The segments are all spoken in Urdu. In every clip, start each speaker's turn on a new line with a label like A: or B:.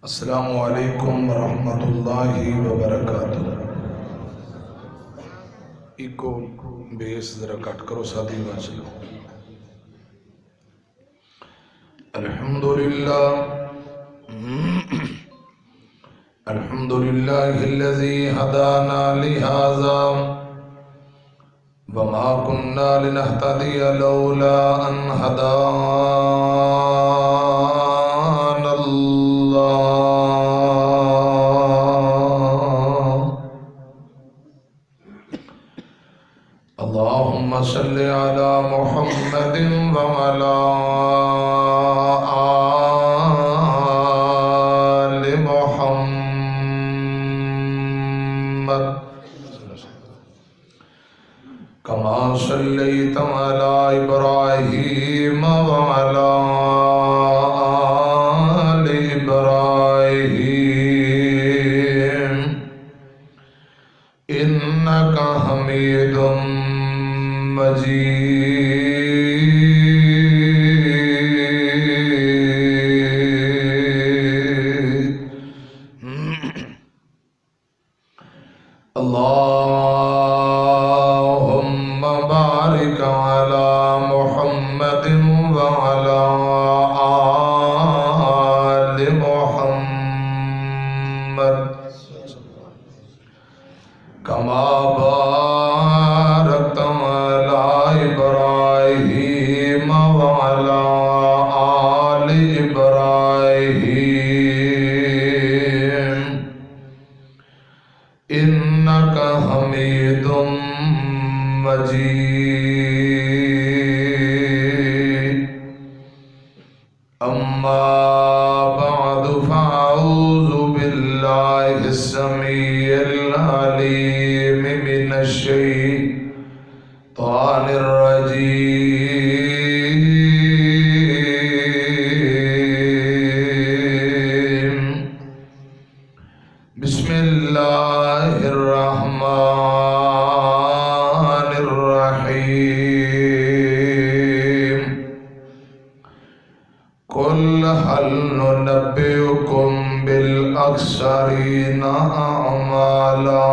A: السلام علیکم ورحمۃ اللہ وبرکاتہ۔ ایکو بیس ذرا کٹ کرو ساتھی واچلو۔ الحمدللہ الذی ہدانا لہذا وما كنا لنهتدي لولا ان هدانا الله اللهم صل على محمد وعلى آل محمد كما صليت على إبراهيم وعلى آل إبراهيم إنك حميد مجيد اللهم بارك على محمد وعلى آل محمد كما باركت على إبراهيم وعلى آل إبراهيم إنك حميد مجيد أما بعد فأعوذ بالله السميع العليم من الشيطان الرجيم بسم الله الرحمن الرحيم قل هل ننبئكم بالأخسرين أعمالا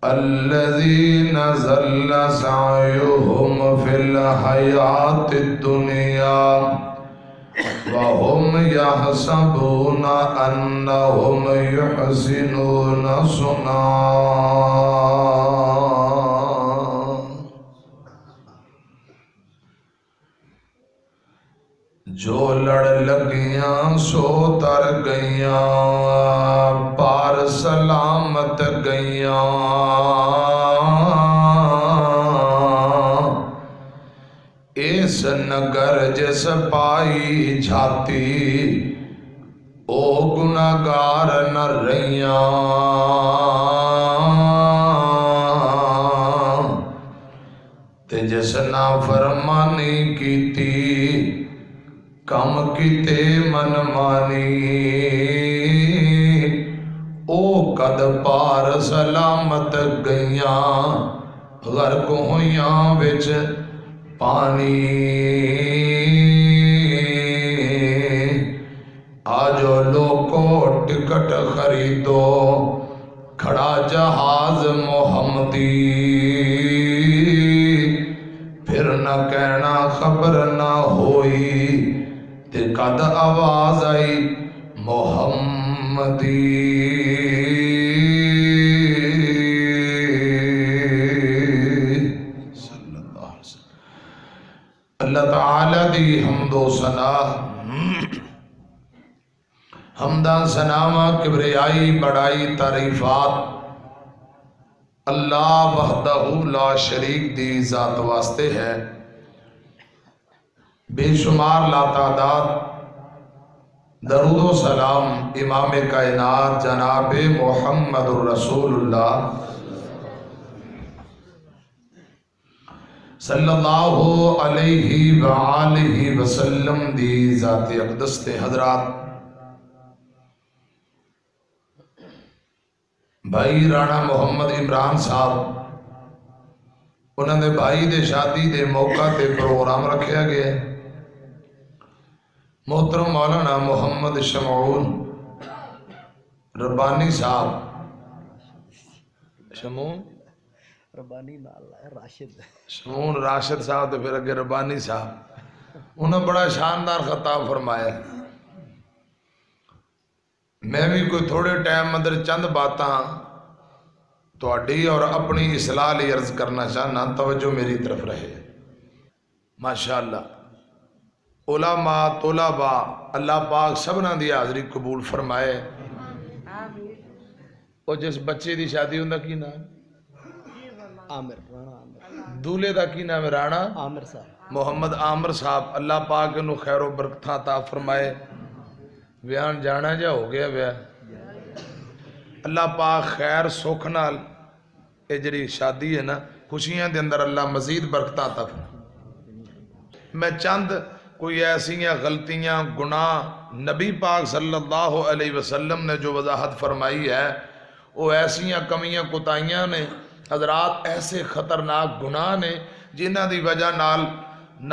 A: الذين ضل سعيهم في الحياة الدنيا وهم يحسبون أنهم يحسنون صنعا جو لڑ لگیاں سو تر گئیاں پار سلامت گئیاں اس نگر جس پائی جھاتی او گناہگار نہ رہیاں تے جس نافرمانی کیتی کم کیتے من مانی او قد پار سلامت گئیاں غرق ہویاں وچ پانی آجو لوگو ٹکٹ خریدو کھڑا جہاز محمدی پھر نہ کہنا خبر نہ ہوئی تے قد آواز آئی محمدی اللہ تعالی دی حمد و ثنا حمدہ ثناء کبریائی بڑائی تعریفات اللہ وحدہ لا شریک دی ذات واسطے ہے بے شمار لا تعداد درود و سلام امام کائنات جناب محمد الرسول اللہ صلی اللہ علیہ وآلہ وسلم دی ذات اقدس تے حضرات بھائی رانا محمد عمران صاحب انہوں نے بھائی دے شادی دے موقع تے پروگرام رکھیا گیا محترم مولانا محمد شمعون ربانی صاحب، شمعون
B: ربانی راشد،
A: شمعون راشد صاحب تو پھر اگے ربانی صاحب، انہوں نے بڑا شاندار خطاب فرمایا. میں بھی کوئی تھوڑے ٹائم اندر چند باتاں تہاڈی اور اپنی اصلاح لئی عرض کرنا چاہنا، توجہ میری طرف رہے. ماشاءاللہ علماء طلباء اللہ پاک سبنا دی حاضری قبول فرمائے. اور جس بچے دی شادی ہوندا کی نام؟
B: عامر، رانا عامر.
A: دولے دا کی نام ہے؟ رانا
B: عامر صاحب،
A: محمد عامر صاحب. اللہ پاک انہوں خیر و برکتاں عطا فرمائے. بیان جانا جا ہو گیا بیا. اللہ پاک خیر سکھ نال اے جڑی شادی ہے نا، خوشیاں دے اندر اللہ مزید برکتاں عطا فرمائے. میں چند کوئی ایسیاں غلطیاں گناہ نبی پاک صلی اللہ علیہ وسلم نے جو وضاحت فرمائی ہے وہ ایسیاں کمیاں کوتاہیاں نے حضرات، ایسے خطرناک گناہ نے جنہ دی وجہ نال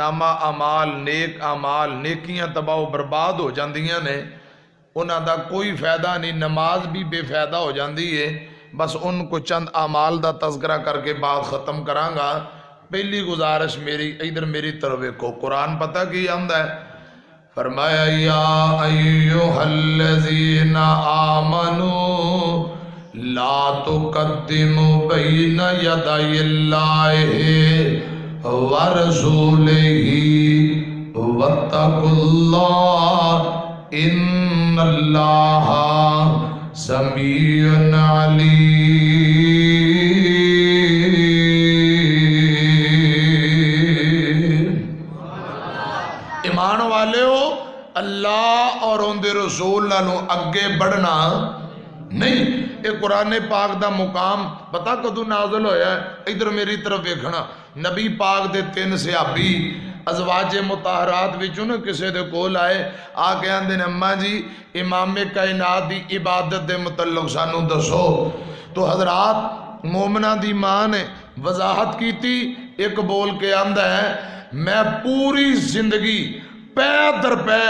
A: نامہ اعمال، نیک اعمال، نیکیاں تباہ و برباد ہو جاندیاں نے. انہاں دا کوئی فائدہ نہیں، نماز بھی بے فائدہ ہو جاندی ہے. بس ان کو چند اعمال دا تذکرہ کر کے بات ختم کران گا. پہلی گزارش میری ادھر میری طرف کو، قرآن پتہ کی آمدہ ہے. فرمایا یا ایوہ الذین آمنوا لا تقدموا بین یدی اللہ ورسولہ واتقوا اللہ ان اللہ سمیع علیم. ایمان والے ہو، اللہ اور ان دے رسول نالوں اگے بڑھنا نہیں. اے قرآن پاک دا مقام پتہ کدو نازل ہویا ہے؟ ادھر میری طرف دیکھنا. نبی پاک دے 3 صحابی ازواج مطہرات وچوں نے کسے دے کول آئے، آ کے آندے نے اماں جی امام کائنات دی عبادت دے متعلق سانو دسو. تو حضرات مومنہ دی ماں نے وضاحت کی تھی. ایک بول کے آندہ ہے میں پوری زندگی پے در پے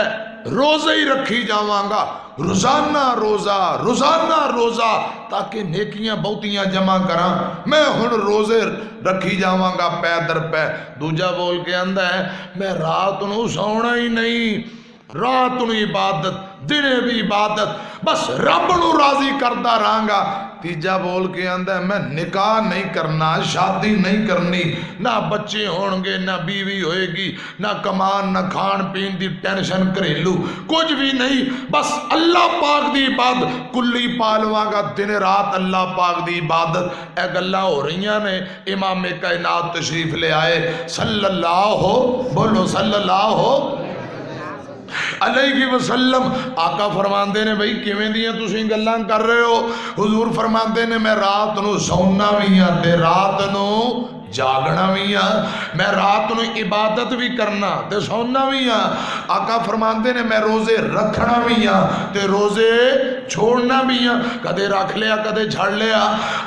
A: روزہ ہی رکھی جاواں گا، روزانہ روزہ روزانہ روزہ، تاکہ نیکیاں بہتیاں جمع کراں. میں ہن روزے رکھی جاواں گا پے در پے. دوجا بول کے آندہ ہے میں رات نو سونا ہی نہیں، رات نو عبادت دنے بھی عبادت، بس رب نو راضی کردہ رہاں گا. تیجا بول کے آندہ ہے میں نکاح نہیں کرنا، شادی نہیں کرنی، نہ بچے ہونگے، نہ بیوی ہوئے گی، نہ کمان نہ کھان پین دی ٹینشن گھریلو کچھ بھی نہیں، بس اللہ پاک دی عبادت کلی پالواں گا، دن رات اللہ پاک دی عبادت. اے گلہ ہو رہیاں نے. امام کائنات تشریف لے آئے صلی اللہ بولو صلی اللہ علیہ وسلم. آقا فرماندے نے بھئی کیویں دیاں تسی گلاں کر رہے ہو؟ حضور فرماندے نے میں رات نو سونا بھی ہاں تے رات نو جاگنا بھی ہاں، میں رات نو عبادت بھی کرنا تے سونا بھی ہاں. آقا فرماندے نے میں روزے رکھنا بھی ہاں تے روزے چھوڑنا بھی ہاں، کدے رکھ لیا کدے جھڑ لیا.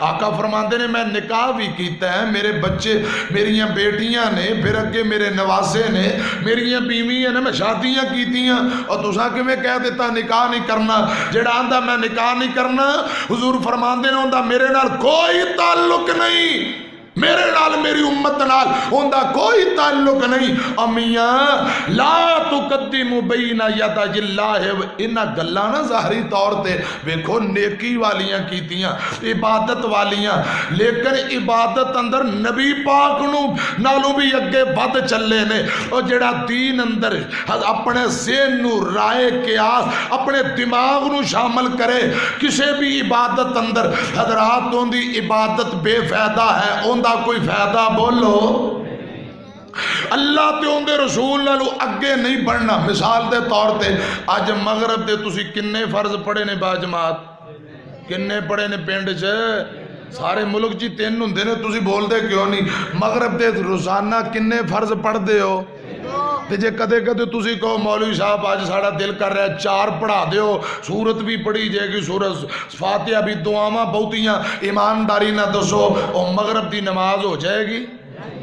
A: آقا فرماندے نے میں نکاح بھی کیتا ہے، میرے بچے میریاں بیٹیاں نے، پھر اگے میرے نواسے نے، میریاں بیویاں نے، میں شادیاں کیتیاں. اور تساں کیویں کہہ دیتا نکاح نہیں کرنا؟ جڑا آندا میں نکاح نہیں کرنا، حضور فرماندے نے ہوندا میرے نال کوئی تعلق نہیں، میرے نال میری امت نال ہوندا کوئی تعلق نہیں. امیاں لا تقدموا بین یدی اللہ. انہاں گلاں نہ ظاہری طور تے ویکھو نیکی والیاں کیتیاں، عبادت والیاں، لیکن عبادت اندر نبی پاک نو نالوں بھی اگے ود چلے نے. اور جڑا دین اندر اپنے ذہن نو رائے قیاس اپنے دماغ نو شامل کرے کسے بھی عبادت اندر، حضرات ان دی عبادت بے فائدہ ہے، ان کوئی فائدہ بولو. اللہ تے ان دے رسول نالو اگے نہیں بڑھنا. مثال دے طور تے آج مغرب دے تسی کنے فرض پڑھے نے با جماعت؟ کنے پڑھے نے پینڈ چے؟ سارے ملک جی 3 ہوندے نے، تسی بول دے کیوں نہیں؟ مغرب دے روزانہ کنے فرض پڑھ دے ہو؟ تے جے کدے کدے تسی کہو مولوی صاحب آج ساڑا دل کر رہا ہے 4 پڑھا دیو، سورت بھی پڑھی جائے گی، سورت فاتحہ بھی، دعاواں بہتیاں، ایمانداری نہ دسو، اور مغرب دی نماز ہو جائے گی؟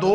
A: 2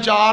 A: 4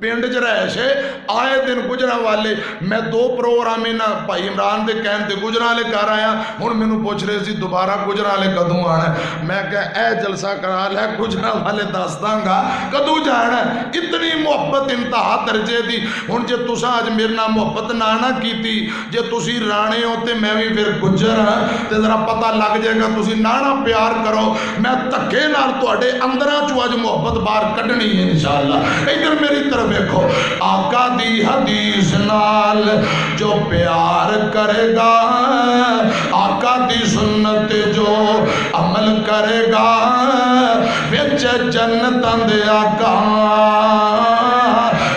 A: پنڈ چ رہے سے آئے دن گجرا والے میں 2 پروگرام بھائی عمران دے کہن تے گجرا والے کر آیا ہوں مینوں پوچھ رہے سی دوبارہ گجرا والے کدوں آنا میں کہ اے جلسہ کرا لے گجرا والے دس داں گا کدوں جانا اتنی محبت انتہا درجے دی ہوں جے تساں اج میرے نال محبت نہ کیتی جے تسی رانے ہو تے میں بھی پھر گجر ہاں تے ذرا پتہ لگ جائے گا تسی نانا پیار کرو میں دھکے نال تواڈے اندراں چوں اج محبت باہر کڈنی ہے انشاءاللہ ادھر میری طرف دیکھو آقا دی حدیث نال جو پیار کرے گا آقا دی سنت جو عمل کرے گا وچ جنتاں دے آقا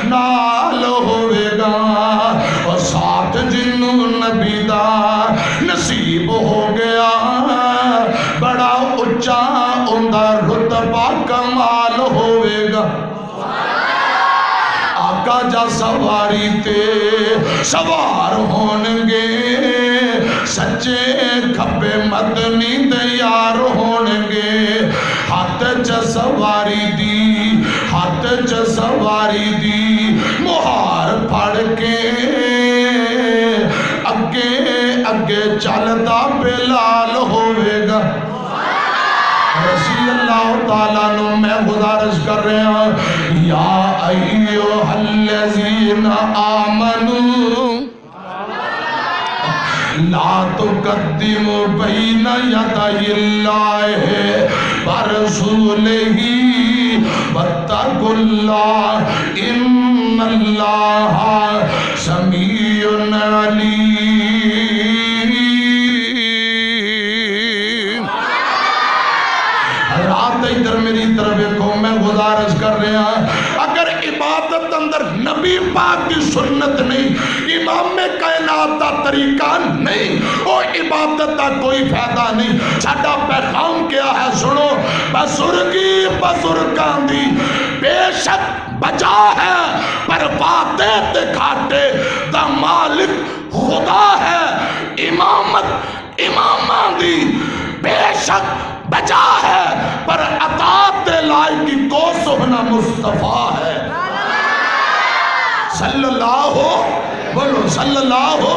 A: نال ہوئے گا اور ساتھ جنوں نبی دا نصیب ہو گیا بڑا اچا اندہ رتبہ کمال ہوئے گا آقا جا سواری تے سوار ہونگے سچے کھپے مدنی دیار ہونگے ہاتھ چا سواری دی مہار پھڑ کے اگے چلتا بلال ہوئے گا رضی اللہ تعالیٰ نو میں گزارش کر رہا یا ایوہ الذین آمنوا لا تقدموا بین یدی اللہ ورسولہ واتقوا اللہ ان اللہ سمیع علیم ادھر میری طرف دیکھو میں گزارش کر رہا اگر عبادت اندر نبی پاک کی سنت نہیں امام کائنات کا طریقہ نہیں وہ عبادت کا کوئی فائدہ نہیں ساڈا پیغام کیا ہے سنو بزرگی بزرگاں دی بے شک بچا ہے پر باتے تے کھاٹے دا مالک خدا ہے امامت اماماں دی بے شک بچا ہے پر اطاعت لائق کی کو سہنا مصطفیٰ ہے صلی اللہ بولو صلی اللہ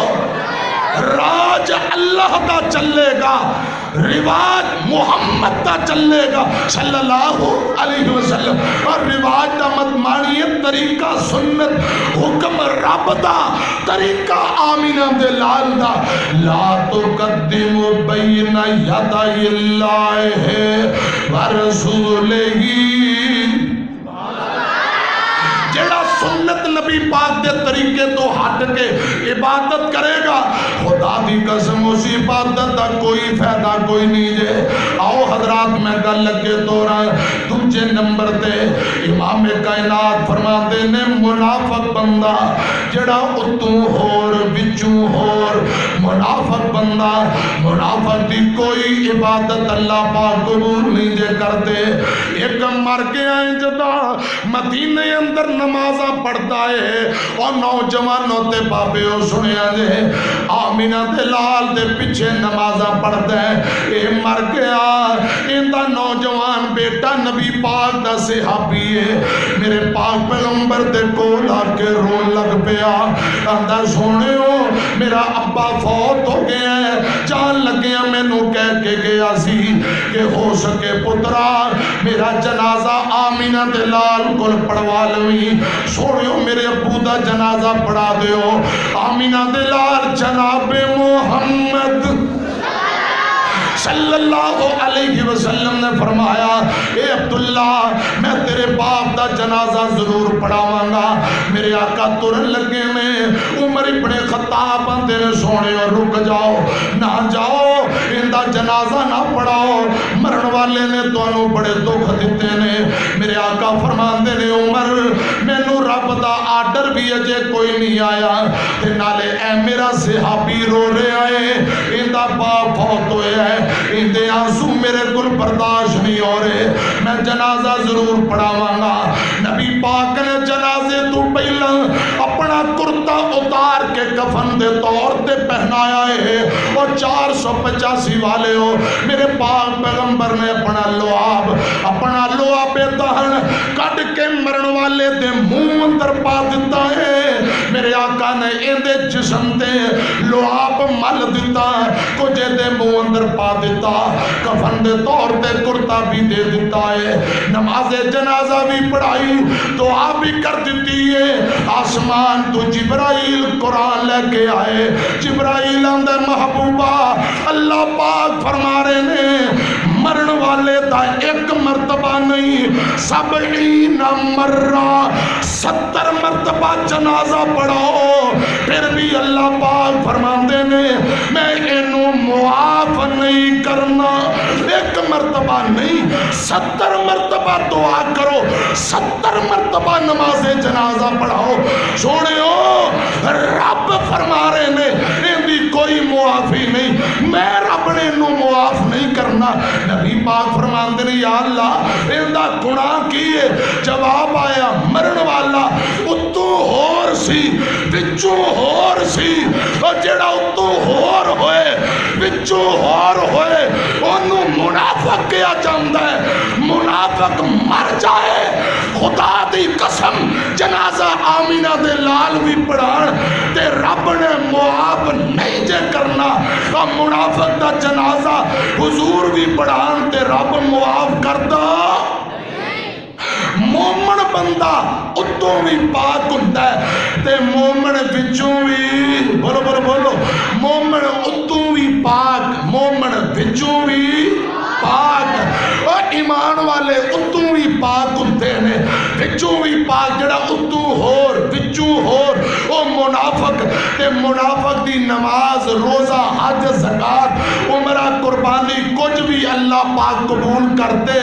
A: راج اللہ کا چلے گا رواج محمد کا چلے گا صلی اللہ علیہ وسلم اور رواج دا مت مانیے طریقہ سنت حکم رب دا طریقہ آمینہ دے لال دا لا تقدم بین یدی اللہ ورسولہ جڑا سنت نبی پاک دے طریقے تو ہٹ کے عبادت کرے گا خدا دی قسم اسی عبادت دا کوئی فائدہ کوئی نہیں جے آؤ حضرات میں گل لگے تو رہا دوجے نمبر تے امام کائنات فرما دے نے منافق بندہ جڑا اتوں ہور بچوں ہور منافق بندہ منافق دی کوئی عبادت اللہ پاک قبول نہیں جے کرتے ایک مر کے آئیں جدا مدینے اندر نمازہ پڑھتا ہے اور نوجوانوں تے بابے ہو سنیا جے آمینہ دے لال دے پیچھے نمازہ پڑھتا ہے اے مر گیا اندہ نوجوان بیٹا نبی پاک دا صحابی ہے میرے پاک پیغمبر دے کول آ کے رون لگ پیا اندہ سونے ہو میرا ابا فوت ہو گیا ہے جان لگیا میں نو کہہ کے گیا سی کہ ہو سکے پترا میرا جنازہ آمینہ دے لال کل پڑھوا لوئی سوڑیو میرے ابو دا جنازہ پڑھا دیو آمینہ دے لال جناب محمد صلی اللہ علیہ وسلم نے فرمایا اے عبداللہ میں تیرے باپ دا جنازہ ضرور پڑھاواں گا میرے آقا ترن لگے میں عمر ابن خطاب بندے نے سونے اور رک جاؤ نہ جاؤ اندہ جنازہ نہ پڑھاؤ مرن والے نے تو انہوں بڑے دکھ دیتے نے میرے آقا فرمان دے نے عمر میں نو رب دا آڈر بھی اجے کوئی نہیں آیا تے نالے اے میرا صحابی رو رہے آئے اندہ باپ بہت ہوئے ہیں اندے آنسو میرے گل برداشت نہیں ہو رہے میں جنازہ ضرور پڑھاواں گا نبی پاک نے جنازے تو پہلا اپنا کرتا دا اتار کے کفن دے طور تے پہنایا ہے اور 485 والے ہو میرے پاک پیغمبر نے اپنا لعاب دہن کٹ کے مرن والے دے منہ اندر پا دیتا ہے میرے آقا نے اندے جسم دے لعاب مل دیتا کچھ دے منہ اندر پا دیتا کفن دے طور تے کرتا بھی دے دیتا ہے نماز جنازہ بھی پڑھائی دعا بھی کر دیتی ہے آسمان تو جبرائیل قرآن لے کے آئے جبرائیل اندر محبوبہ اللہ پاک فرما رہے نے مرن والے دا ایک مرتبہ نہیں 70 مرہ 70 مرتبہ جنازہ پڑھاؤ پھر بھی اللہ پاک فرماندے نے میں انہوں معاف نہیں کرنا ایک مرتبہ نہیں 70 مرتبہ دعا کرو 70 مرتبہ نماز جنازہ پڑھاؤ سونے ہو رب فرما رہے نے اندھی کوئی معافی نہیں میں رب نے انہوں معاف نہیں کرنا نبی پاک فرماندے نے یا اللہ اندھا گناہ کیے جواب آیا مرن والا اتو ہور سی وچو ہور سی اور جڑا اتو ہور ہوئے وچو ہور ہوئے انہوں منافق کیا جاندہ ہے منافق مر جائے خدا دی قسم جنازہ آمینہ دے لال بھی پڑھان تے رب نے معاف نہیں جے کرنا اور منافق دا جنازہ حضور بھی پڑھان تے رب معاف کردہ مومن بندہ اتوں بھی پاک ہوتا ہے تے مومن وچوں بھی بولو مومن اتوں بھی پاک مومن وچوں بھی پاک اور ایمان والے اتوں بھی پاک ہوتے ہیں وچوں بھی پاک جڑا اتوں ہور وچوں ہور او منافق تے منافق دی نماز روزہ حج زکات عمرہ قربانی کچھ بھی اللہ پاک قبول کرتے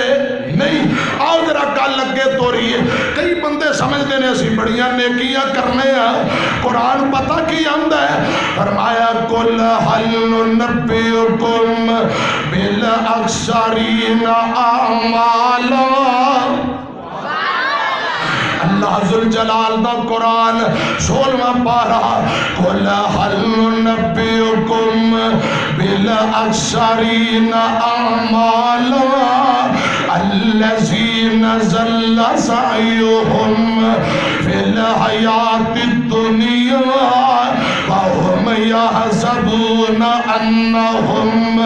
A: نہیں آؤ ذرا کل لگے تو رہی ہے کئی بندے سمجھ دینے اسی بڑیاں نیکیاں کرنے ہیں قرآن پتہ کی آمدہ ہے فرمایا کل حل نبیکم بالاکثرین اعمالا اللہ ذوالجلال دا قرآن 16واں پارہ قل هل ننبئکم بالاکثرین اعمالا الذین ضل سعیہم فی الحیاۃ الدنیا وهم یحسبون انہم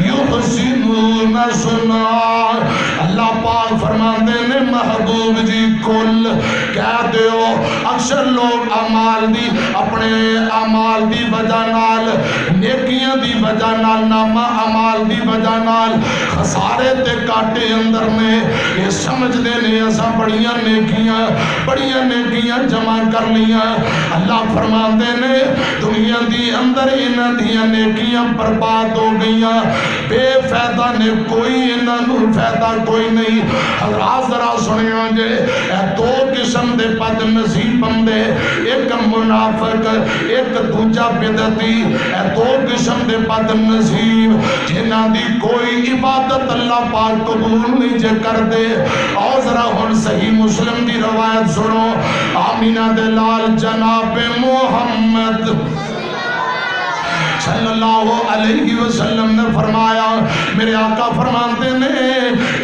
A: یحسنون صنعا اللہ پاک فرماندے نے محبوب جی کل کہہ دیو اکثر لوگ اعمال دی اپنے اعمال دی وجہ نال نیکیاں دی وجہ نال نامہ اعمال دی وجہ نال خسارے تے کاٹے اندر میں یہ سمجھ دے نے ایسا بڑیاں نیکیاں جمع کر لیاں اللہ فرماندے نے دنیا دی اندر انہاں دیاں نیکیاں برباد ہو گئیاں بے فائدہ نے کوئی انہاں نو فائدہ کوئی نہیں حضرات ذرا سنیاں جے اے دو قسم دے بد نصیب بندے ایک منافق ایک دوجا بدعتی اے دو قسم دے بد نصیب جنہاں دی کوئی عبادت اللہ پاک قبول نہیں جے کر دے اور ذرا ہن صحیح مسلم دی روایت سنو آمینہ دے لال جناب محمد صلی اللہ علیہ وسلم نے فرمایا میرے آقا فرماتے نے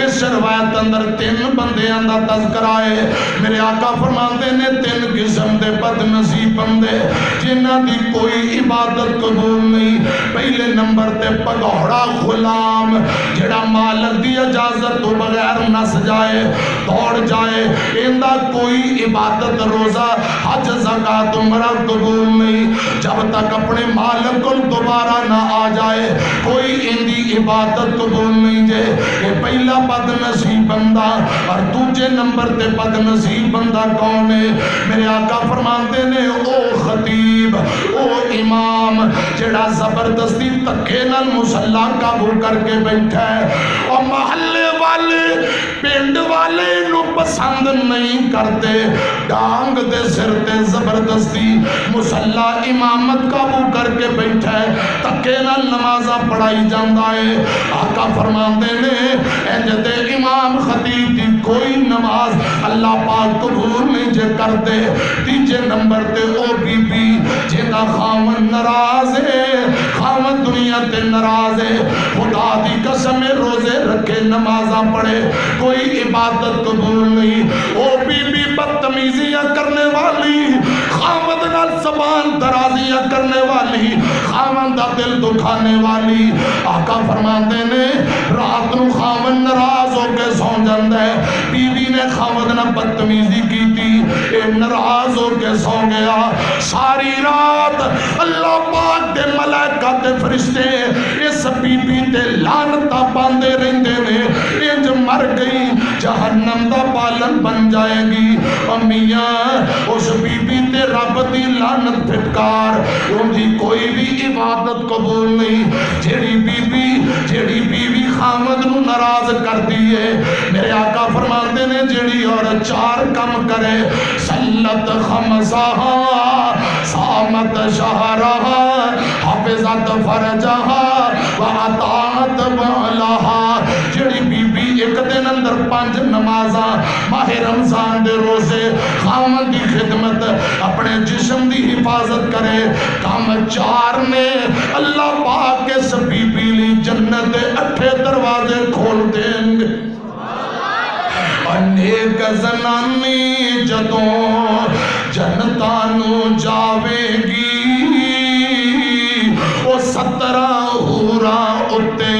A: اس روایت اندر 3 بندے اندر تذکرہ ہے میرے آقا فرماتے نے 3 قسم دے بد نصیب بندے جنہاں دی کوئی عبادت قبول نہیں پہلے نمبر تے پگوڑا غلام جڑا مالک دی اجازت تو بغیر نس جائے دوڑ جائے اندہ کوئی عبادت روزہ حج زکات عمرہ قبول نہیں جب تک اپنے مالک کو دوبارہ نہ آ جائے کوئی اندی عبادت قبول نہیں جے یہ پہلا بد نصیب بندہ اور دوجے نمبر تے بد نصیب بندہ کون ہے میرے آقا فرماتے نے او خطیب او امام جڑا زبردستی تکے نال مصلا قابو کر کے بیٹھا ہے اور محلے والے پینڈ والے نو پسند نہیں کرتے ڈانگ دے سر تے زبردستی مصلا امامت قابو کر کے بیٹھا ہے تکے نال نمازہ پڑھائی جاندہ ہے آقا فرماندے نے انجدے امام خطیب دی کوئی نماز اللہ پاک قبول نہیں جے کر دے تیجے نمبر تے او بی بی جینا خامن ناراض ہے خامن دنیا تے ناراض ہے خدا دی قسم روزے رکھے نمازاں پڑھے کوئی عبادت قبول نہیں او بی بی بدتمیزیاں کرنے والی خامن نال زبان درازیاں کرنے والی خامن دا دل دکھانے والی آقا فرماندے نے رات نو خامن ناراض ہو کے سو جاندہ ہے بیوی نے خامن نہ بدتمیزی کی تھی اے ناراض ہو کے سو گیا ساری رات اللہ پاک دے ملائکہ تے فرشتے اس بی بی تے لعنتاں باندے رہندے نے انج مر گئی جہنم دا پالن بن جائے گی امیاں اس بی بی تے رب دی لعنت پھٹکار ان دی کوئی بھی عبادت قبول نہیں جیڑی بی بی خامد نو ناراض کر دیئے میرے آقا فرماتے نے جیڑی اور چار کم کرے سلت خمسہا سامت شہرہا حفظت فرجہا وعطاعت بعلہا جیڑی بی بی ایک دن اندر 5 نمازاں ماہ رمضان دے روزے خامد دی خدمت اپنے جسم دی حفاظت کرے کام 4 نے اللہ پاک کے سبی بیلی جنت 8 دروازے کھول دیں گے انیک زنانی جدوں جنتانو جاوے گی وہ 17 حورا اتے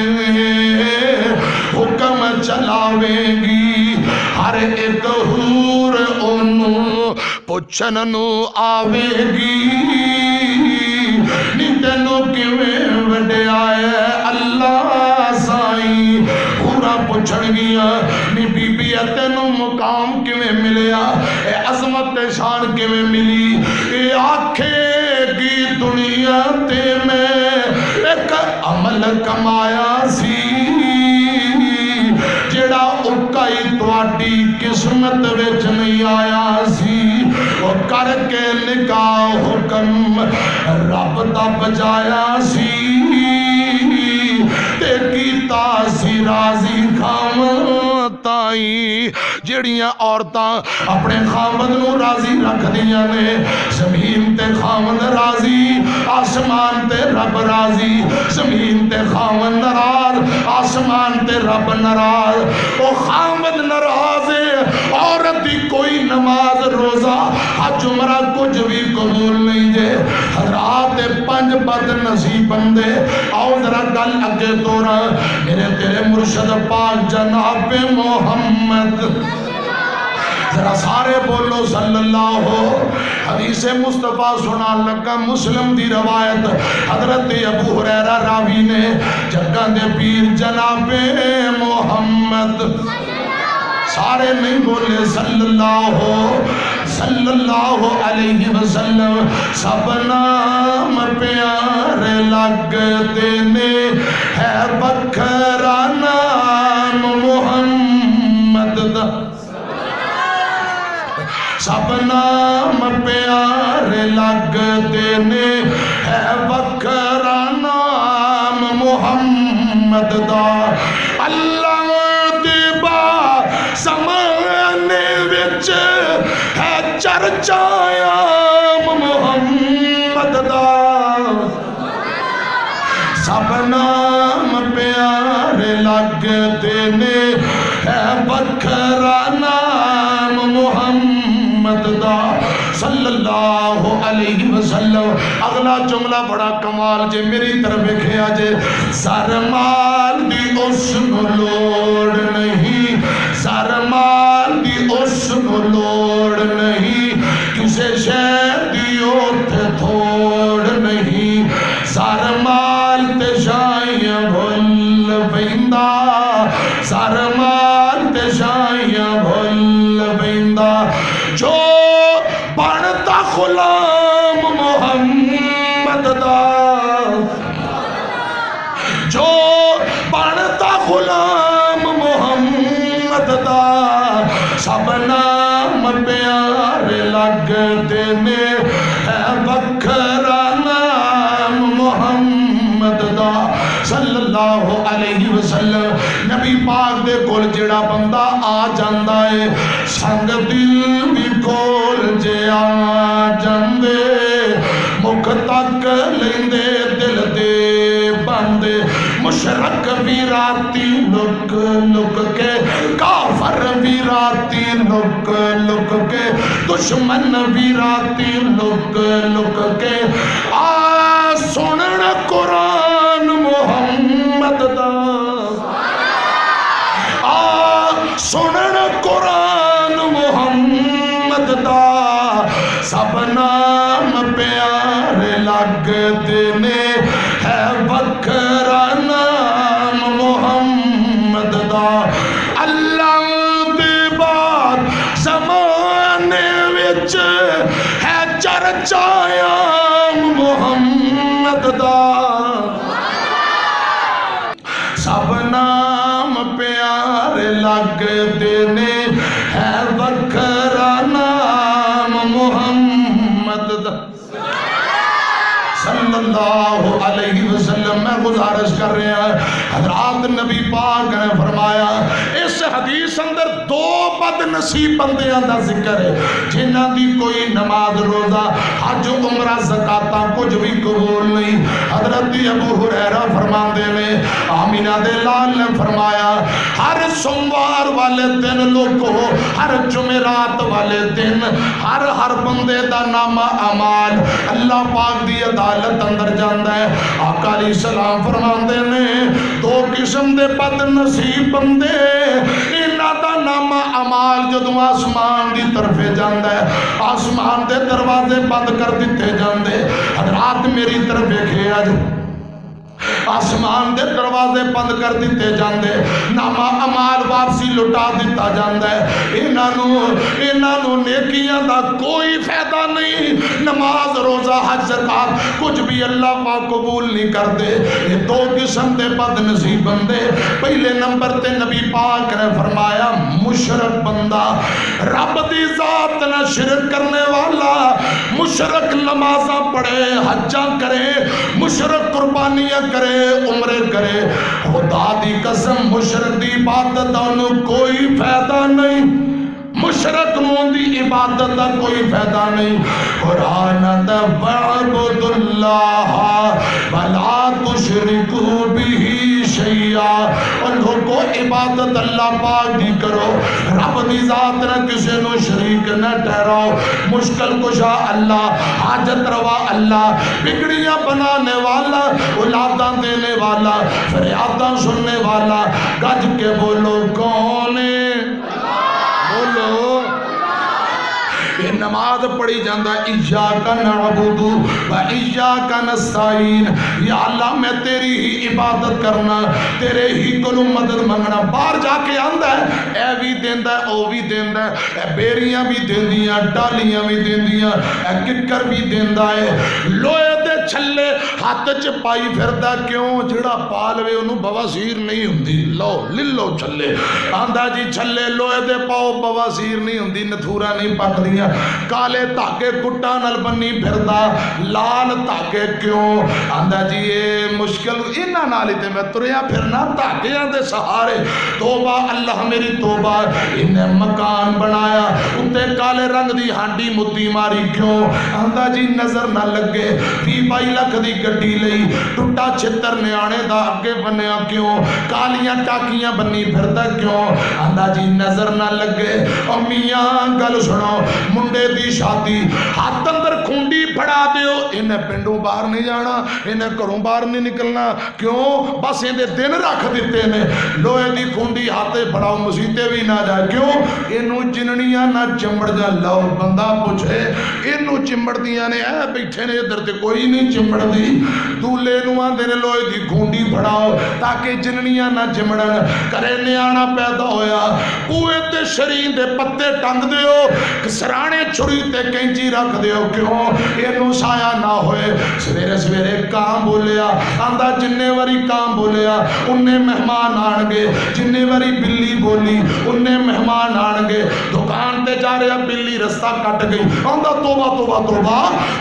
A: حکم چلاوے گی ہر ایک حور انو پچھننو آوے گی نیتنو کیویں وڈے آئے اللہ سائیں پورا پچھن گیا نی بی بی تینو مقام کیویں ملیا اے عظمت شان کیویں ملی اے آنکھے کی دنیا تے میں ایک عمل کمایا سی جیڑا اکائی تواڈی قسمت وچ نہیں آیا سی وہ کر کے نکاح حکم رب دا بجایا سی تے کیتا سی راضی خامد تائی جیڑیاں عورتاں اپنے خامد نو راضی رکھ دیاں نے زمین تے خامد راضی آسمان تے رب راضی زمین تے خامد ناراض آسمان تے رب ناراض او خامد ناراض ہے عورت دی کوئی نماز روزہ حج عمرہ کچھ بھی قبول نہیں دے رات 5 بد نصیب بندے آؤ ذرا گل اگے توڑا میرے تیرے مرشد پاک جناب محمد ذرا سارے بولو صلی اللہ ہو حدیث مصطفیٰ سنا لگا مسلم دی روایت حضرت ابو ہریرہ راوی نے جگہ دے پیر جناب محمد سارے نہیں بولے صلی اللہ علیہ وسلم سب نام پیارے لگتے نے ہے بکھرا نام محمد دا سب نام پیارے لگتے نے ہے بکھرا نام محمد دا اللہ زمانے وچ ہے چرچایا محمد دا سب نام پیارے لگتے نے ہے بکھرا نام محمد دا صلی اللہ علیہ وسلم اگلا جملہ بڑا کمال جے میری طرف کھیا جے سرمال دی اس نو لوڑ نہیں سرمال دی اس نو لوڑ نہیں کسے شہر دی اوتھے تھوڑ نہیں سرمال تے شائیاں بھول بیندہ سرمال تے شائیاں بھول بیندہ جو بڑھتا غلام محمد دا جو بڑھتا غلام محمد دا سب نام پیارے لگتے نے ہے بکھرا نام محمد دا صلی اللہ علیہ وسلم نبی پاک دے کول جڑا بندہ آ جاندا ہے سنگ دل بھی کول جے آ جاندے مکھ تک لیندے دل دے بندے مشرک بھی راتی لک لک کے کافر بھی راتی لک لک کے دشمن بھی راتی لک لک کے آ سنن قرآن محمد دا آ سنن قرآن محمد دا سب نام پیارے لگتے نے ہے وکھرا نام محمد دا اللہ دے بعد زمانے وچ ہے چرچایا محمد دا سب نام پیارے لگتے نے ہے وکھرا نام محمد دا صلی اللہ علیہ وسلم میں گزارش کر رہے ہیں حضرات نبی پاک نے فرمایا اس حدیث اندر دو بد نصیب بندیاں دا ذکر ہے جنہاں دی کوئی نماز روزہ حج عمرہ زکاتہ کچھ بھی قبول نہیں حضرت ابو ہریرہ فرماندے نے آمینہ دے لال نے فرمایا ہر سوموار والے دن لوگوں ہر جمعرات والے دن ہر بندے دا نامہ اعمال اللہ پاک دی عدالت اندر جاندہ ہے آقا علیہ السلام فرماندے نے دو قسم دے بد نصیب بندے انہاں دا نامہ اعمال جدوں آسمان دی طرف جاندہ ہے آسمان دے دروازے بند کر دیتے جاندے حضرات میری طرف دیکھے آج آسمان دے دروازے بند کر دیتے جاندے نامہ اعمال واپسی لٹا دیتا جاندہ ہے انہوں نیکیاں دا کوئی فائدہ نہیں نماز روزہ حج زکات کچھ بھی اللہ پاک قبول نہیں کرتے یہ دو قسم دے بد نصیب بندے پہلے نمبر تے نبی پاک نے فرمایا مشرک بندہ رب دی ذات نہ شرک کرنے والا مشرک نمازاں پڑھے حجاں کرے مشرک قربانیاں کرے عمرے کرے خدا دی قسم مشرک دی عبادت انہوں کوئی فائدہ نہیں مشرک نوں دی عبادت دا کوئی فائدہ نہیں قرآن دا وَعْبُدُ اللَّهَ وَلَا تُشْرِكُوا بِهِ شَيْئًا اور لوگوں عبادت اللہ پاک دی کرو رب دی ذات نہ کسی نو شریک نہ ٹھہراؤ مشکل کشا اللہ حاجت روا اللہ بگڑیاں بنانے والا اولاداں دینے والا فریاداں سننے والا گج کے بولو کون ہے بولو یہ نماز پڑھی جاندہ ایاک نعبد و ایاک نستعین یا اللہ میں تیری ہی عبادت کرنا تیرے ہی کلو مدد منگنا باہر جا کے آندہ ہے اے بھی دیندہ ہے او بھی دیندہ ہے اے بیریاں بھی دیندیاں ڈالیاں بھی دیندیاں اے ککر بھی دیندہ ہے لوئے دے چھلے ہاتھ چپائی پھردہ کیوں جڑا پالوے انہوں بواسیر نہیں ہوندی لو للو چھلے آندہ جی چھلے لوئے دے پاؤ بواسیر نہیں ہوندی نتھورا نہیں پک دیا کالے تاکے کٹا نل بنی پھردا لال تاکے کیوں آندہ جی یہ مشکل انہاں نالی تے میں تریا پھرنا تاکیاں دے سہارے توبہ اللہ میری توبہ انہیں مکان بنایا اتے کالے رنگ دی ہانڈی متی ماری کیوں آندہ جی نظر نہ لگے بھی بائی لکھ دی گڈی لئی ٹوٹا چھتر نیانے دا اگے بنیا کیوں کالیاں ٹاکیاں بنی پھردا کیوں آندہ جی نظر نہ لگے اور میاں گل سنو منڈے دی شادی ہاتھ اندر کھونڈی پھڑا دیو انہیں پنڈوں باہر نہیں جانا انہیں کروں باہر نہیں نکلنا کیوں بس ان دے دن رکھ دیتے نے لوہے دی کھونڈی ہاتھے پھڑاؤ مسیطے بھی نہ جائے کیوں انہوں جننیاں نہ چمڑ جا لو بندہ پوچھے انہوں چمڑ دیا نے اے بیٹھے نے ادھر تے کوئی نہیں چمڑ دی دولے نوان دینے لوہے دی کھونڈی پھڑاؤ تاکہ جننیاں نہ چمڑن کرے نیانا پیدا ہویا کوئے تے شرین دے پتے ٹنگ دیو سرانے چھڑی تے کینچی رکھ دیو کیوں انہوں سایہ نہ ہوئے سویرے سویرے کام بولیا آندہ جننے واری کام بولیا انہیں مہمان آنگے جننے واری بلی بولی انہیں مہمان آنگے دکان تے جا رہا بلی رستہ کٹ گئی آندہ توبہ توبہ توبہ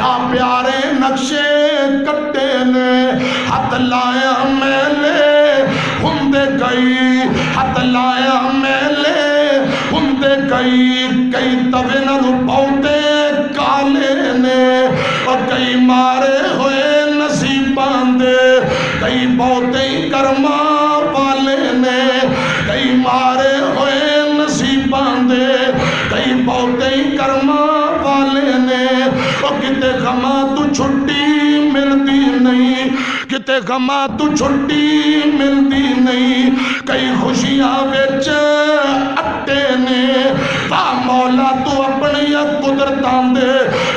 A: کیا پیارے نقشے کٹے نے ہاتھ لایا میلے ہندے کئی ہاتھ لایا میلے ہندے کئی توے نالو پاؤتے کالے نے اور کئی مارے ہوئے نصیباں دے کئی بہتے کرما والے نے کئی مارے ہوئے نصیباں دے کئی بہتے کرما والے نے اور کتے غمہ تو چھٹی ملتی نہیں کتے غمہ تو چھٹی ملتی نہیں کئی خوشیاں ویچ اٹے نے تا مولا تو اپنی قدرتاں دے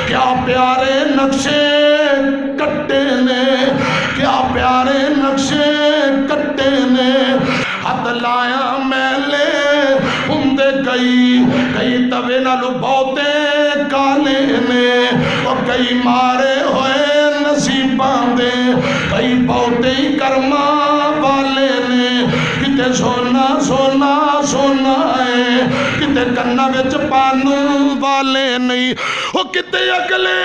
A: کیا پیارے نقشے کٹے نے کیا پیارے نقشے کٹے نے ہاتھ لایا میلے ہندے کئی توے نالو بہتے کالے نے اور کئی مارے ہوئے نصیباں دے کئی بہتے کرما والے نے کتے سونا سونا سونا ہے کتے کنہ وچ پانو والے نہیں وہ کتے اگلے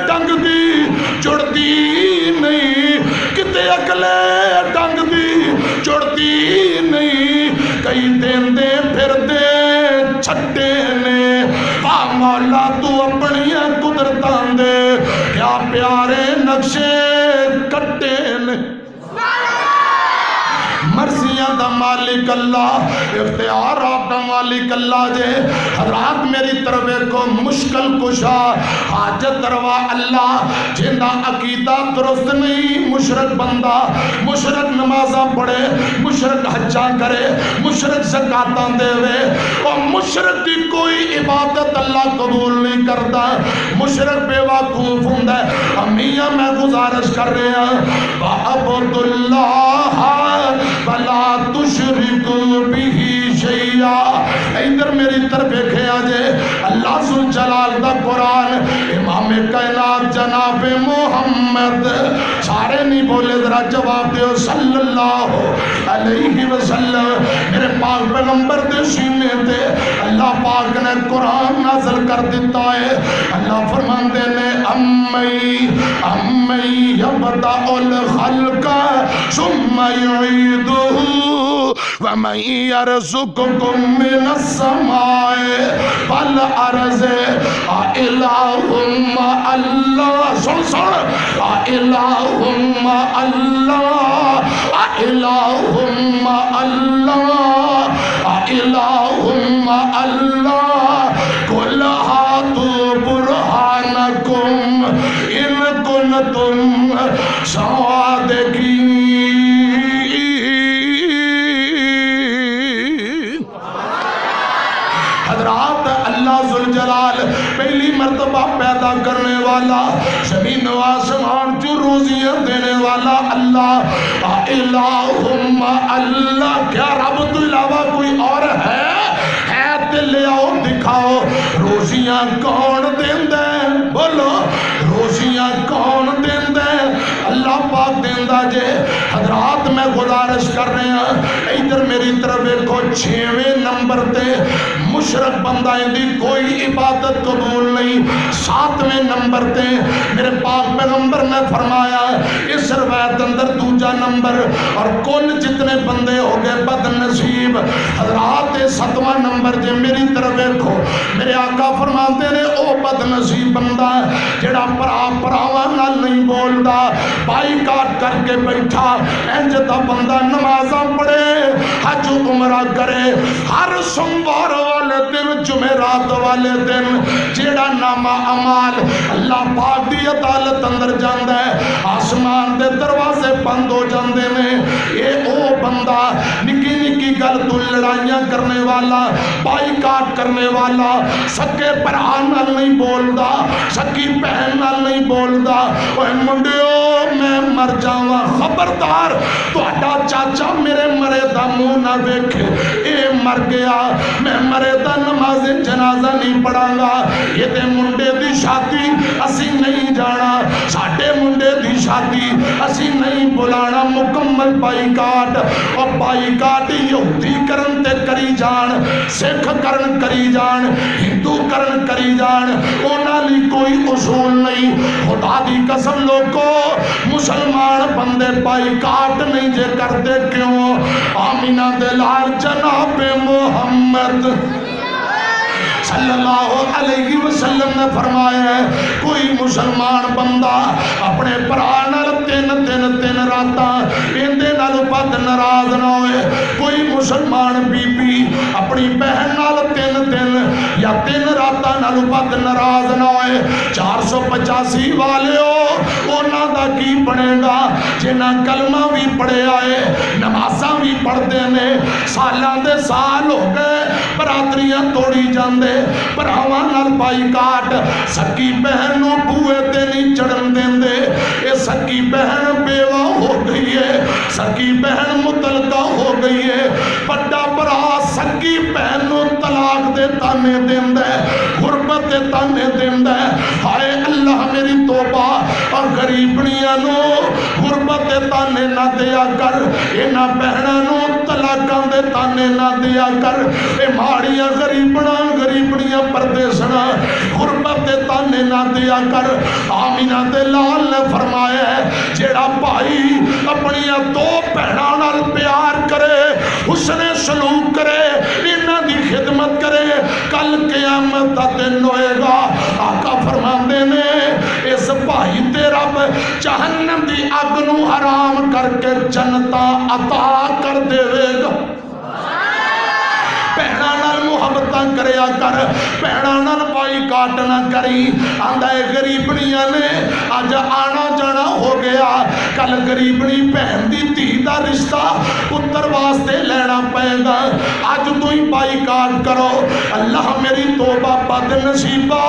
A: ڈنگ دی جڑتی نہیں کتے اگلے ڈنگ دی جڑتی نہیں کئی دین دے پھر دے چھٹے نے مولا تو اپنی قدرتاں دے کیا پیارے نقشے کٹے نے مرضیاں دا مالک اللہ اختیارات دا مالک اللہ جے حضرات میری طرف کو مشکل کشا حاجت روا اللہ جندہ عقیدہ درست نہیں مشرک بندہ مشرک نمازہ پڑھے مشرک حجہ کرے مشرک زکاتاں دے وے اور مشرک دی کوئی عبادت اللہ قبول نہیں کرتا مشرک بے وقوف ہوندہ ہے امیہ میں گزارش کر رہے ہیں وَعَبُدُ اللَّهَ وَلَا تُشْرِكُوا بِهِ شَيْئًا ادھر میری طرف ایک آجے اللہ ذوالجلال دا قرآن امام کائنات جناب محمد سارے نہیں بولے ذرا جواب دیو صلی اللہ علیہ وسلم میرے پاک پیغمبر دے سینے دے اللہ پاک نے قرآن نازل کر دیتا ہے اللہ فرمان دینے امی یبدأ الخلق ثم يعيده ومن يرزقكم من السماء والأرض أإله مع الله سن أإله مع الله أإله مع الله أإله مع الله قل هاتوا برهانكم إن كنتم صادقين حضرات اللہ ذوالجلال پہلی مرتبہ پیدا کرنے والا زمین و آسمان جو روزیاں دینے والا اللہ الہم اللہ کیا رب تو علاوہ کوئی اور ہے لے آؤ دکھاؤ روزیاں کون دیندہ ہے بولو روزیاں کون دیندہ ہے اللہ پاک دیندہ جے حضرات میں گزارش کر رہے ہیں ادھر میری طرف ایک 6ویں نمبر تے مشرک بندہ دی کوئی عبادت قبول نہیں 7ویں نمبر تے میرے پاک پیغمبر نے فرمایا اس روایت اندر دوجا نمبر اور کل جتنے بندے ہو گئے بد نصیب حضرات 7واں نمبر جے میری طرف دیکھو میرے آقا فرماتے نے او بد نصیب بندہ ہے جڑا پراواں نال نہیں بولدا بائی کاٹ کر کے بیٹھا انج دا بندہ نمازاں پڑھے حج عمرہ کرے ہر سوموار والے دن جمعرات والے دن جیڑا نامہ اعمال اللہ پاک دی عدالت اندر جاندا ہے آسمان دے دروازے بند ہو جاندے نے اے او بندہ نکی نکی گل تو لڑائیاں کرنے والا بائی کاٹ کرنے والا سکے پرہان نال نہیں بولدا سکی بہن نال نہیں بولدا اوے منڈیو میں مر جاواں خبردار تہاڈا چاچا میرے مرے دا منہ نہ دیکھے، اے مر گیا، میں مرے دا نماز جنازہ نہیں پڑھا گا، یہ دے منڈے دی شادی اسی نہیں جانا، ساڑھے منڈے دی شادی اسی نہیں بلانا، مکمل بائی کاٹ، اور بائی کاٹ یہودی کرن تے کری جان، سکھ کرن کری جان، ہندو کرن کری جان، اونا لی کوئی اصول نہیں، خدا دی قسم لوگو مسلمان بندے بائی کاٹ نہیں جے کرتے کیوں؟ آمینہ دلال جناب محمد صلی اللہ علیہ وسلم نے فرمایا ہے کوئی مسلمان بندہ اپنے پرانال تین راتا اندے نالو پت ناراض نہ ہوئے، کوئی مسلمان بی بی اپنی بہن نال تین یا 3 راتا نالو پت ناراض نہ ہوئے، 485 والے ہو اونا دا کی بنے گا جنہ کلمہ بھی پڑھے آئے، نمازاں بھی پڑھ دینے، سالان دے سال ہو گئے، برادریاں توڑی جاندے، پراواں نال بائی کاٹ، سکی بہنوں بوئے تے نہیں چڑھن دیں دے، اے سکی بہن بیوہ ہو گئی ہے، سکی بہن متلقہ ہو گئی ہے، بڑا برا سکی بہنوں طلاق دے تانے دیں دے، غربت دے تانے دیں دے، ہائے اللہ میری توبہ، اور غریبنیاں نو غربت دے تانے نہ دیا کر، اینا بہنوں طلاقاں دے تانے نہ دیا کر، اے ماڑیاں غریبنیاں پردیسنا غربت دے تانے نہ دیا کر۔ آمینہ دے لال نے فرمایا ہے جیڑا بھائی اپنیاں 2 بہناں نال پیار کرے، حسن سلوک کرے، انہاں دی خدمت کرے، کل قیامت دا دن ہوئے گا، آقا فرماندے نے اس بھائی تے رب جہنم دی اگ نو حرام کر کے جنتا عطا کر دے گا۔ بہناں نال محبتاں کریا کر، بہناں نال بائی کاٹنا کری، آندہ غریبنیاں نے آج آنا جانا ہو گیا، کل غریبنی بہن دی تھی دا رشتہ پتر واسطے لینا پائے گا، آج تو ہی بائی کاٹ کرو، اللہ میری توبہ بد نصیبہ،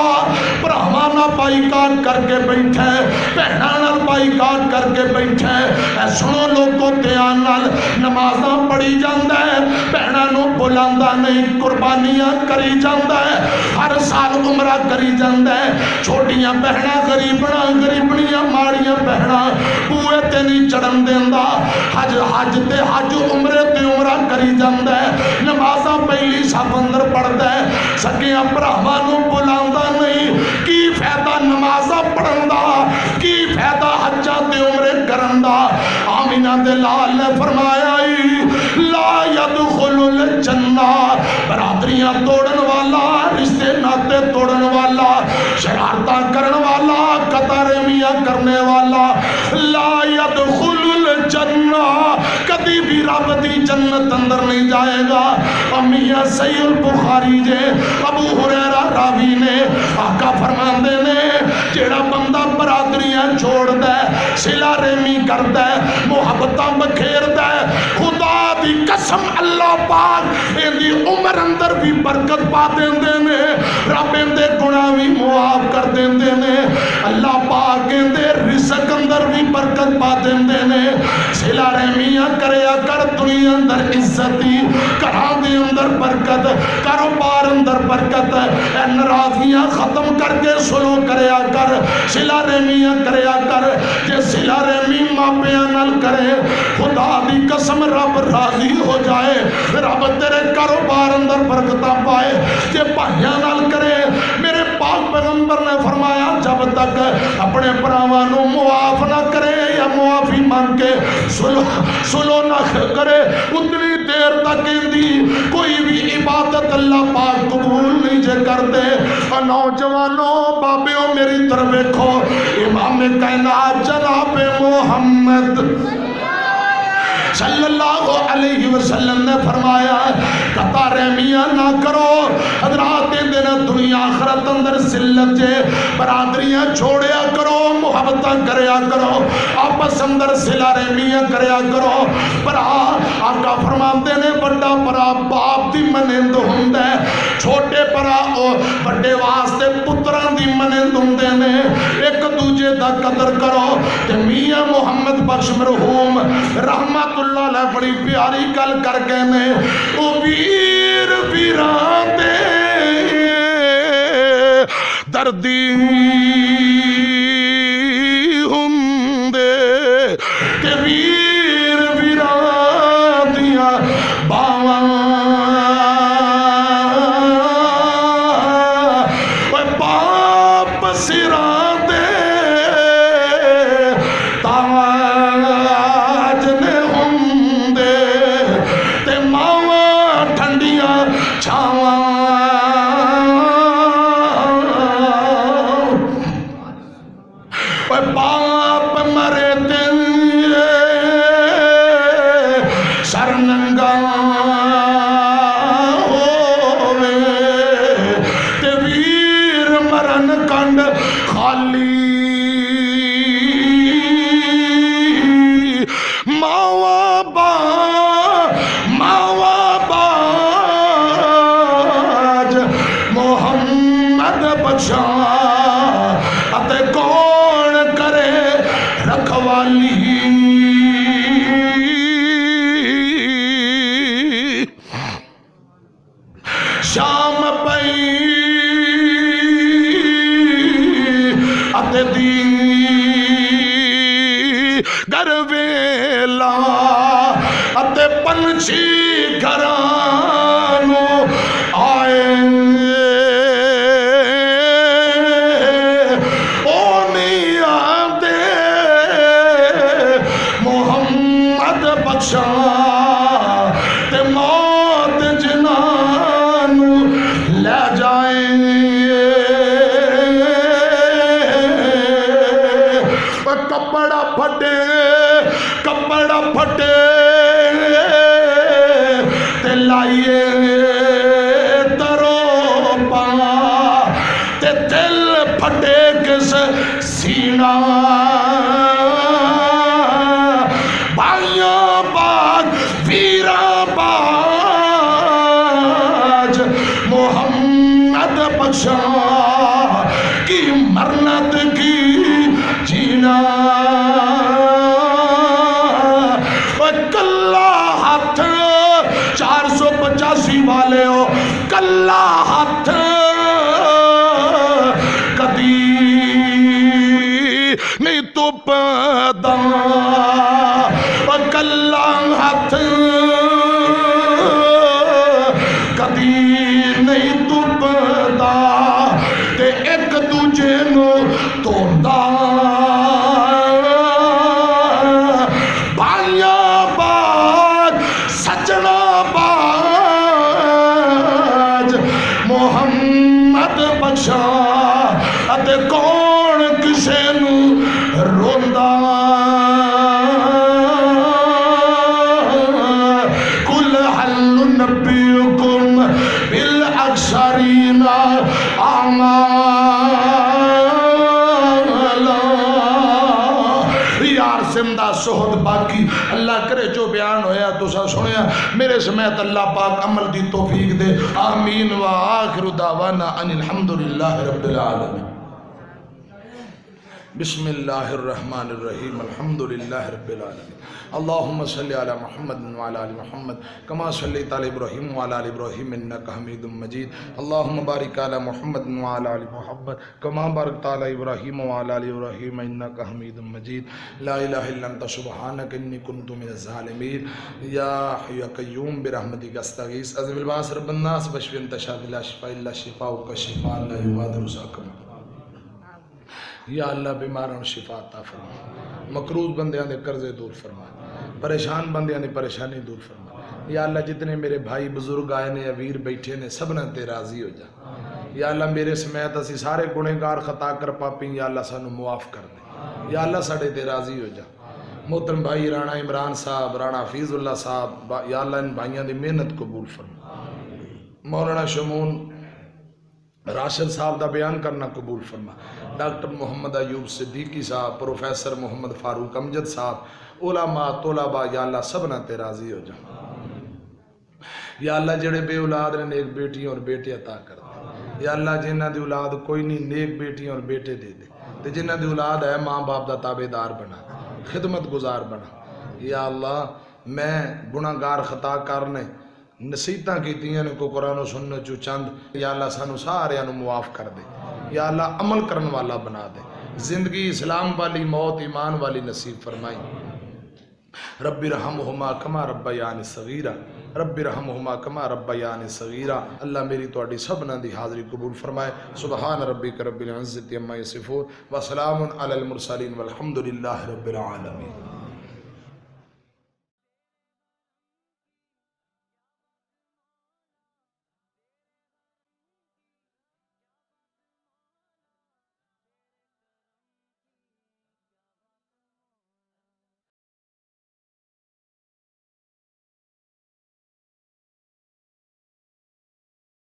A: براہمانہ بائی کاٹ کر کے بیٹھے، بہناں نال بائی کاٹ کر کے بیٹھے، اے سنو لوگوں دیان نال نمازاں پڑھی جاندہ ہے، بہناں نو بلاندہ نہیں، قربانیاں کری جاندہ ہے، ہر سال عمرہ کری جاندہ ہے، چھوٹیاں بہناں غریبنیاں ماڑیاں بہناں بوئے تے نہیں چڑھن دیندہ، حج تے حج عمرے تے عمرہ کری جاندہ ہے، نمازاں پہلی صاحب اندر پڑھتا ہے، سکیاں براہمانوں بلاندہ نہیں، کی فیدہ نمازاں پڑھندہ، کی فیدہ حجہ تے عمرے کرندہ۔ آمینہ دے لال نے فرمایا لا يدخل الجنہ، برادریاں توڑن والا، رشتے ناتے توڑن والا، شرارتہ کرن والا، قطارمیاں کرنے والا، لا يدخل الجنہ، کبھی بھی رب دی جنت اندر نہیں جائے گا۔ امیہ صحیح البخاری جے ابو ہریرہ راوی نے آقا فرماندے نے جیڑا بندہ برادریاں چھوڑ دے، صلہ رحمی کر دے، محبتاں بکھیر دے، خدا دی قسم اللہ پاک اندی عمر اندر بھی برکت پا دیندے نے، رب اندے گناہ بھی معاف کر دیندے نے، اللہ پاک اندے رزق اندر بھی برکت پا دیندے نے۔ صلہ رحمیاں کریا کر، دنیا اندر عزتی، گھراں دے اندر برکت، کاروبار اندر برکت، اے ناراضگیاں ختم کر کے سلوک کریا کر، صلہ رحمیاں کریا کر، جے صلہ رحمی ماپیاں نال کرے خدا دی قسم رب راضی ہو جائے، رب تیرے کاروبار اندر برکتاں پائے، جے بھائیاں نال کرے میرے پاک پیغمبر نے فرمایا جب تک اپنے پراوانوں معاف نہ کرے یا معافی مانگ کے سلو نہ کرے اتنی دیر تک اندی کوئی بھی عبادت اللہ پاک قبول نہیں جے کر دے۔ نوجوانوں بابیوں میری طرف دیکھو، امام کائنات جناب محمد صلی اللہ علیہ وسلم نے فرمایا قطع رحمیاں نہ کرو، حضرات دن دنیا آخرت اندر ذلت جے، برادریاں چھوڑیا کرو، محبتاں کریا کرو، آپس اندر صلہ رحمیاں کریا کرو، پر آقا فرماندے نے بڑا برا باپ دی منند ہوندا ہے، چھوٹے برا بڑے واسطے پتران دی منند ہوندے نے، ایک دوجے دا قدر کرو۔ تے میاں محمد بخش مرحوم رحمت اللہ علیہ بڑی پیاری گل کر گئے نے، او ویر ویران دے دردی ہوندے تے ویر ویران دیاں باواں باپ سراں دے تاج نے ہوندے تے ماواں ٹھنڈیاں چھاواں باپ مرے تے سر ننگا ہووے تے ویر مرن کنڈ خالی ماواں باج محمد بخشا اتے کون کرے رکھوالی شام پئی اتے دی گر ویلا اتے پنچھی گھرانو آئے تے موت جنانو لے جائیں کپڑا پھٹے تے لائیے ترو پا تے دل پھٹے کس سینہ محمد بخشا کی مرنت کی جینا کلا ہاتھ 485 والے ہو کلا ہاتھ کدی نہیں تو پدا کلا ہاتھ کدی نہیں تپدا تے ایک دوجے نو توندا بھائیاں باج سجنا باج محمد بخشا اتے کون کسے نو روندا کل حل نبیکم بالأکثرین اعمالا یار زندہ سہد باقی اللہ کرے جو بیان ہویا تو سا سنیا میرے سمیت اللہ پاک عمل دی توفیق دے آمین و آخر دعوانا ان الحمدللہ رب العالمین بسم اللہ الرحمن الرحیم الحمدللہ رب العالمین اللہم صلی علی محمد وعلی آل محمد کما صلیت علی ابراہیم وعلی آل ابراہیم انکا حمید مجید اللہم بارک علی محمد وعلی آل محمد کما بارکت علی ابراہیم وعلی آل ابراہیم انکا حمید مجید لا الہ الا انت سبحانک انی کنت من الظالمین یا حی قیوم برحمتک استغیث عظیم الباس رب الناس بشفی انت شافی لا شفاء الا شفاؤک شفاء لا یغادر سقما یا اللہ بیماروں شفا عطا فرما مقروض بندیاں دے قرضے دور فرما پریشان بندیاں دے پریشانی دور فرما یا اللہ جتنے میرے بھائی بزرگ آئے نے ویر بیٹھے نے سب نے تے راضی ہو جا یا اللہ میرے سمیت اسی سارے گنہگار خطا کر پاپیں یا اللہ سانو معاف کر دے یا اللہ ساڑے تے راضی ہو جا محترم بھائی رانا عمران صاحب رانا حفیظ اللہ صاحب یا اللہ ان بھائیاں دی محنت قبول فرما مولانا شمون راشد صاحب دا بیان کرنا قبول فرما ڈاکٹر محمد ایوب صدیقی صاحب پروفیسر محمد فاروق امجد صاحب علماء طلباء یا اللہ سب نہ تے راضی ہو جا یا اللہ جڑے بے اولاد نے نیک بیٹیاں اور بیٹے عطا کر دے یا اللہ جنہ دی اولاد کوئی نہیں نیک بیٹیاں اور بیٹے دے دے تے جنہ دی اولاد ہے ماں باپ دا تابعدار بنا خدمت گزار بنا یا اللہ میں گناہگار خطا کرنے نصیحتاں کیتیاں نے کو قرآن و سنت چو چند یا اللہ سانو سارے انو معاف کر دے یا اللہ عمل کرن والا بنا دے زندگی اسلام والی موت ایمان والی نصیب فرمائی رب رحمہما کما ربیانی صغیرہ رب رحمہما کما ربیانی صغیرہ اللہ میری توڑی سبنا دی حاضری قبول فرمائے سبحان ربک رب العزت عما یصفون وسلام علی المرسلین والحمدللہ رب العالمین